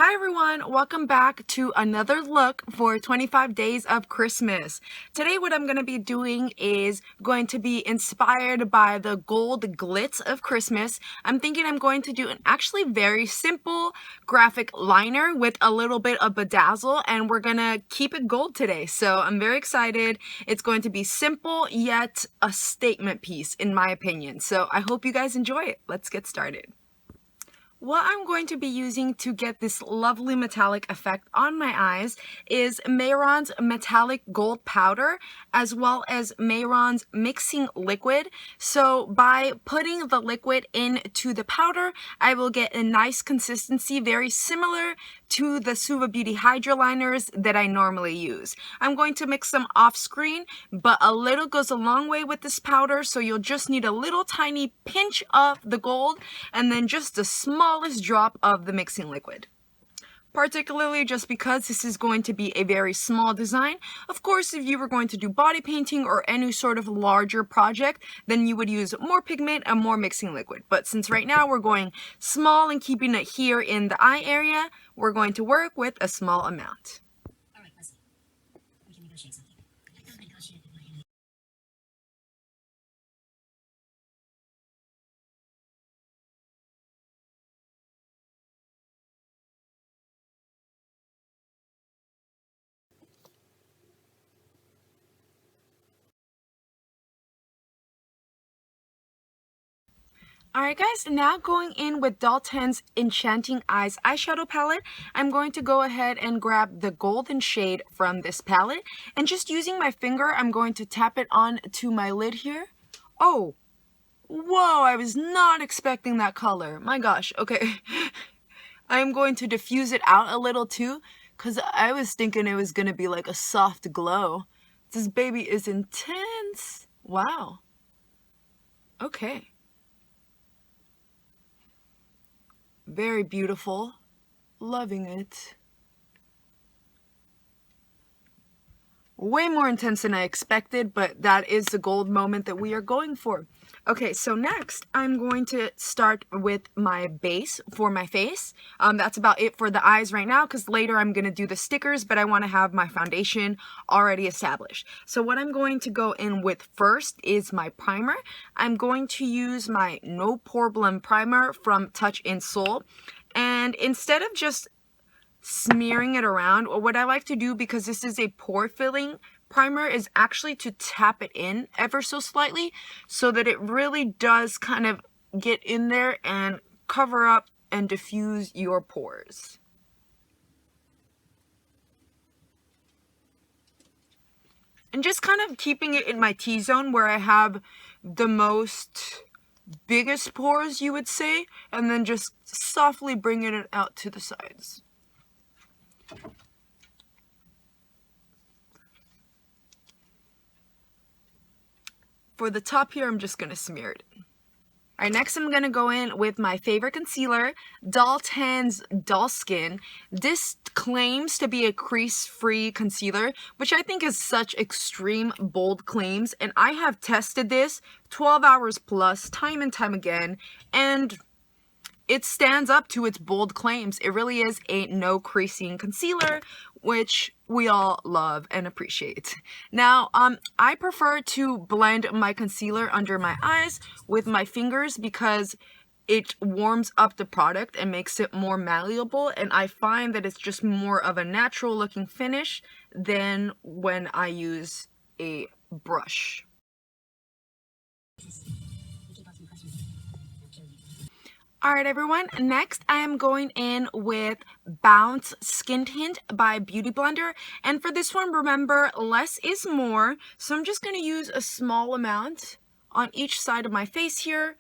Hi everyone, welcome back to another look for 25 Days of Christmas. Today what I'm going to be doing is going to be inspired by the gold glitz of Christmas. I'm thinking I'm going to do an actually very simple graphic liner with a little bit of bedazzle, and we're going to keep it gold today. So I'm very excited. It's going to be simple yet a statement piece in my opinion. So I hope you guys enjoy it. Let's get started. What I'm going to be using to get this lovely metallic effect on my eyes is Mehron's metallic gold powder as well as Mehron's mixing liquid. So by putting the liquid into the powder, I will get a nice consistency very similar to the Suva Beauty Hydro Liners that I normally use. I'm going to mix them off screen, but a little goes a long way with this powder, so you'll just need a little tiny pinch of the gold and then just the smallest drop of the mixing liquid. Particularly just because this is going to be a very small design. Of course, if you were going to do body painting or any sort of larger project, then you would use more pigment and more mixing liquid. But since right now we're going small and keeping it here in the eye area, we're going to work with a small amount. All right, Leslie, we can negotiate something. I can't negotiate with my enemy. Alright guys, now going in with Tint's Enchanting Eyes eyeshadow palette, I'm going to go ahead and grab the golden shade from this palette, and just using my finger, I'm going to tap it on to my lid here. Oh, whoa, I was not expecting that color. My gosh, okay. I'm going to diffuse it out a little too, because I was thinking it was going to be like a soft glow. This baby is intense. Wow. Okay. Very beautiful. Loving it. Way more intense than I expected, but that is the gold moment that we are going for. Okay, so next I'm going to start with my base for my face. That's about it for the eyes right now, because later I'm going to do the stickers, but I want to have my foundation already established. So what I'm going to go in with first is my primer. I'm going to use my No Poreblem primer from Touch in Sol. And instead of just smearing it around, or what I like to do, because this is a pore filling primer, is actually to tap it in ever so slightly so that it really does kind of get in there and cover up and diffuse your pores. And just kind of keeping it in my T-zone where I have the most biggest pores, you would say, and then just softly bringing it out to the sides. For the top here, I'm just going to smear it. Alright, next I'm going to go in with my favorite concealer, Tint's Dull Skin. This claims to be a crease-free concealer, which I think is such extreme, bold claims, and I have tested this 12 hours plus, time and time again, and it stands up to its bold claims. It really is a no creasing concealer, which we all love and appreciate. Now, I prefer to blend my concealer under my eyes with my fingers because it warms up the product and makes it more malleable, and I find that it's just more of a natural looking finish than when I use a brush. Alright everyone, next I am going in with Bounce Skin Tint by Beauty Blender, and for this one, remember, less is more, so I'm just going to use a small amount on each side of my face here,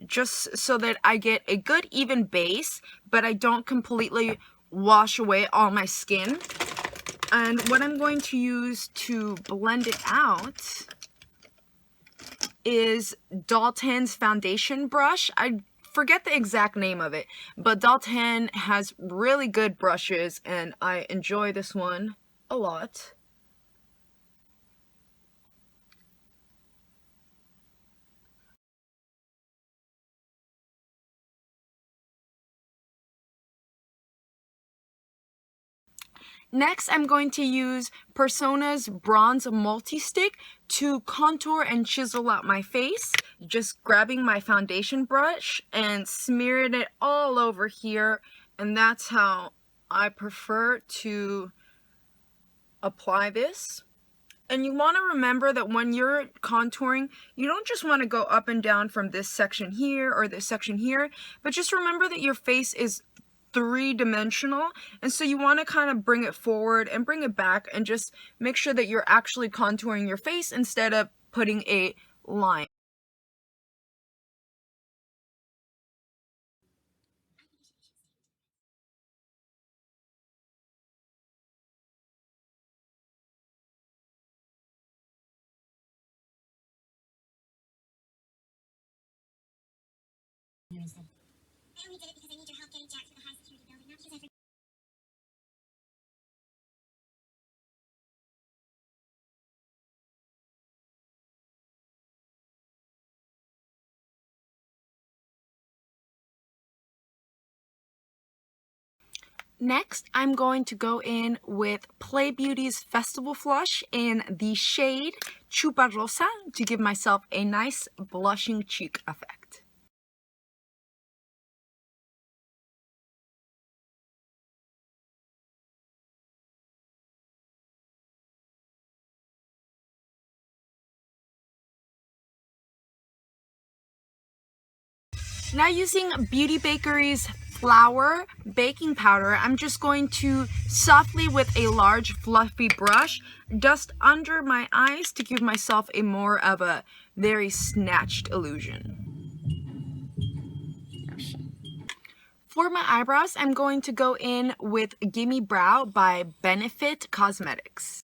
just so that I get a good even base, but I don't completely wash away all my skin. And what I'm going to use to blend it out is Tint's foundation brush. I forget the exact name of it, but Tint has really good brushes and I enjoy this one a lot. Next, I'm going to use Persona's Bronze Multi-Stick to contour and chisel out my face. Just grabbing my foundation brush and smearing it all over here. And that's how I prefer to apply this. And you want to remember that when you're contouring, you don't just want to go up and down from this section here or this section here, but just remember that your face is three-dimensional, and so you want to kind of bring it forward and bring it back and just make sure that you're actually contouring your face instead of putting a line. I only did it because I need your help getting Jack to the high security building, not because I Next, I'm going to go in with Pley Beauty's Festival Flush in the shade Chupa Rosa to give myself a nice blushing cheek effect. Now using Beauty Bakerie's Flour baking powder, I'm just going to softly with a large fluffy brush dust under my eyes to give myself a more of a very snatched illusion. For my eyebrows, I'm going to go in with Gimmie Brow by Benefit Cosmetics.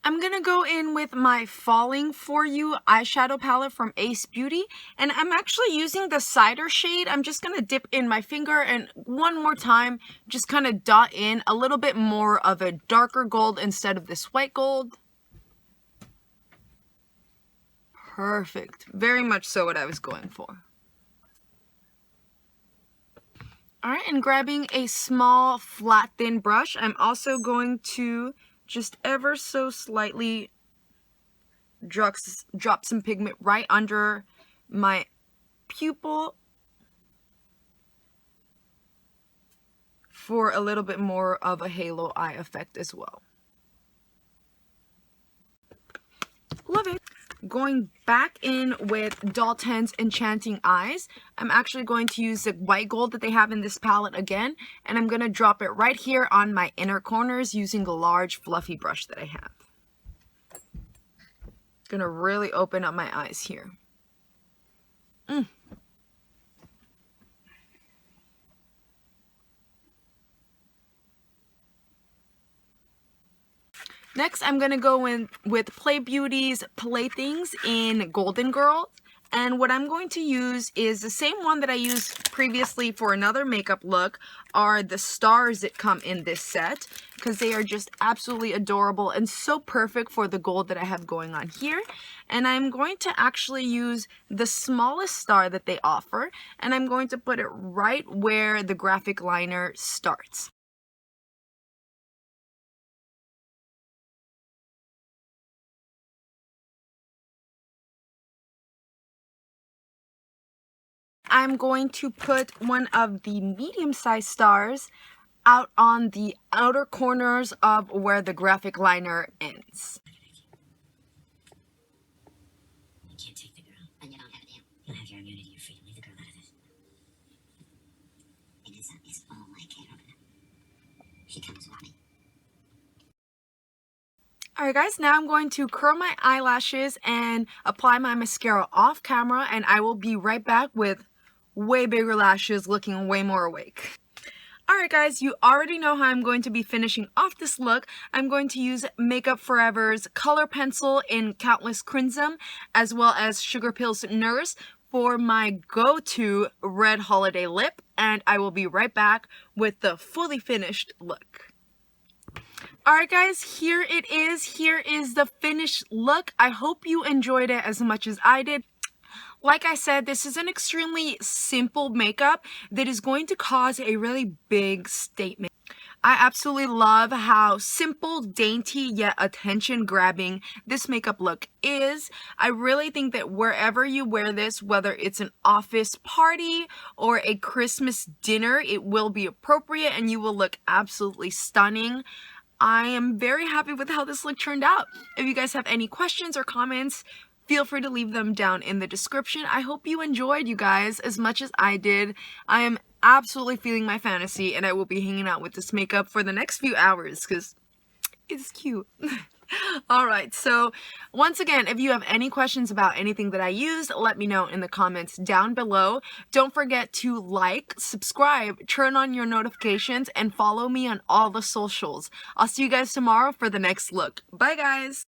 I'm gonna go in with my Falling For You eyeshadow palette from Ace Beauty, and I'm actually using the cider shade. I'm just gonna dip in my finger and one more time just kind of dot in a little bit more of a darker gold instead of this white gold. Perfect. Very much so what I was going for. Alright, and grabbing a small flat thin brush, I'm also going to just ever so slightly drop some pigment right under my pupil for a little bit more of a halo eye effect as well. Love it. Going back in with Dalton's Enchanting Eyes, I'm actually going to use the white gold that they have in this palette again, and I'm going to drop it right here on my inner corners using a large fluffy brush that I have. Going to really open up my eyes here. Next, I'm going to go in with Pley Beauty's Playthings in Golden Girl. And what I'm going to use is the same one that I used previously for another makeup look, are the stars that come in this set, because they are just absolutely adorable and so perfect for the gold that I have going on here. And I'm going to actually use the smallest star that they offer, and I'm going to put it right where the graphic liner starts. I'm going to put one of the medium-sized stars out on the outer corners of where the graphic liner ends. You can't take the girl, and you don't have it in. You don't have your immunity, your freedom. Leave the girl out of this. Vanessa is all I care about. She comes with me. Alright guys, now I'm going to curl my eyelashes and apply my mascara off camera, and I will be right back with way bigger lashes looking way more awake. Alright guys, you already know how I'm going to be finishing off this look. I'm going to use Makeup Forever's color pencil in Countless Crimson, as well as Sugar Pill's Nurse for my go-to red holiday lip, and I will be right back with the fully finished look. Alright guys, here it is. Here is the finished look. I hope you enjoyed it as much as I did. Like I said, this is an extremely simple makeup that is going to cause a really big statement. I absolutely love how simple, dainty, yet attention-grabbing this makeup look is. I really think that wherever you wear this, whether it's an office party or a Christmas dinner, it will be appropriate and you will look absolutely stunning. I am very happy with how this look turned out. If you guys have any questions or comments, feel free to leave them down in the description. I hope you enjoyed, you guys, as much as I did. I am absolutely feeling my fantasy, and I will be hanging out with this makeup for the next few hours because it's cute. Alright, so once again, if you have any questions about anything that I used, let me know in the comments down below. Don't forget to like, subscribe, turn on your notifications, and follow me on all the socials. I'll see you guys tomorrow for the next look. Bye guys!